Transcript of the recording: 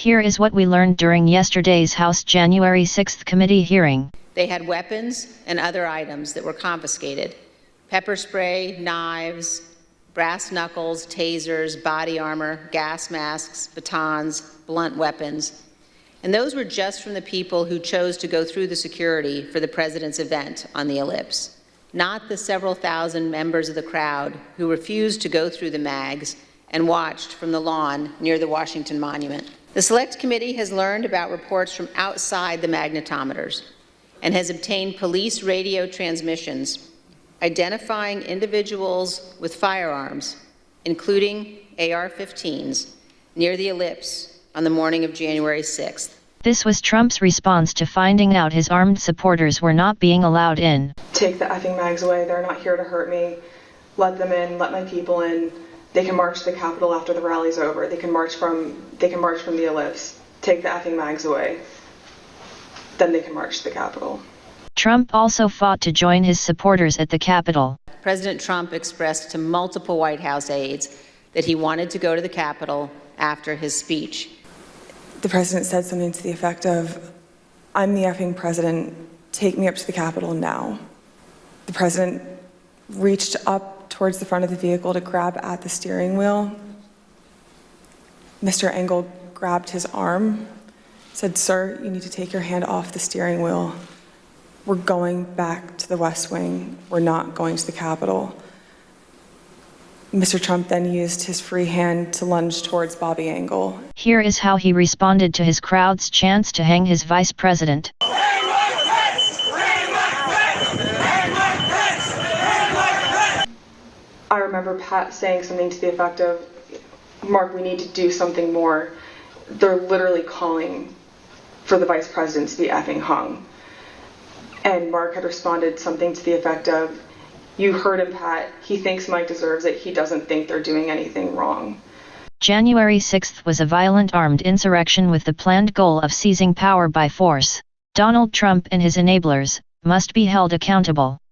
Here is what we learned during yesterday's House January 6th Committee hearing. They had weapons and other items that were confiscated. Pepper spray, knives, brass knuckles, tasers, body armor, gas masks, batons, blunt weapons. And those were just from the people who chose to go through the security for the president's event on the Ellipse, not the several thousand members of the crowd who refused to go through the mags and watched from the lawn near the Washington Monument. The Select Committee has learned about reports from outside the magnetometers and has obtained police radio transmissions identifying individuals with firearms, including AR-15s, near the Ellipse on the morning of January 6th. This was Trump's response to finding out his armed supporters were not being allowed in. Take the effing mags away. They're not here to hurt me. Let them in. Let my people in. They can march to the Capitol after the rally's over. They can march from the Ellipse. Take the effing mags away. Then they can march to the Capitol. Trump also fought to join his supporters at the Capitol. President Trump expressed to multiple White House aides that he wanted to go to the Capitol after his speech. The president said something to the effect of, "I'm the effing president, take me up to the Capitol now." The president reached up towards the front of the vehicle to grab at the steering wheel. Mr. Engel grabbed his arm, said, "Sir, you need to take your hand off the steering wheel. We're going back to the West Wing. We're not going to the Capitol." Mr. Trump then used his free hand to lunge towards Bobby Engel. Here is how he responded to his crowd's chants to hang his vice president. I remember Pat saying something to the effect of, "Mark, we need to do something more. They're literally calling for the vice president to be effing hung." And Mark had responded something to the effect of, "You heard him, Pat. He thinks Mike deserves it. He doesn't think they're doing anything wrong." January 6th was a violent armed insurrection with the planned goal of seizing power by force. Donald Trump and his enablers must be held accountable.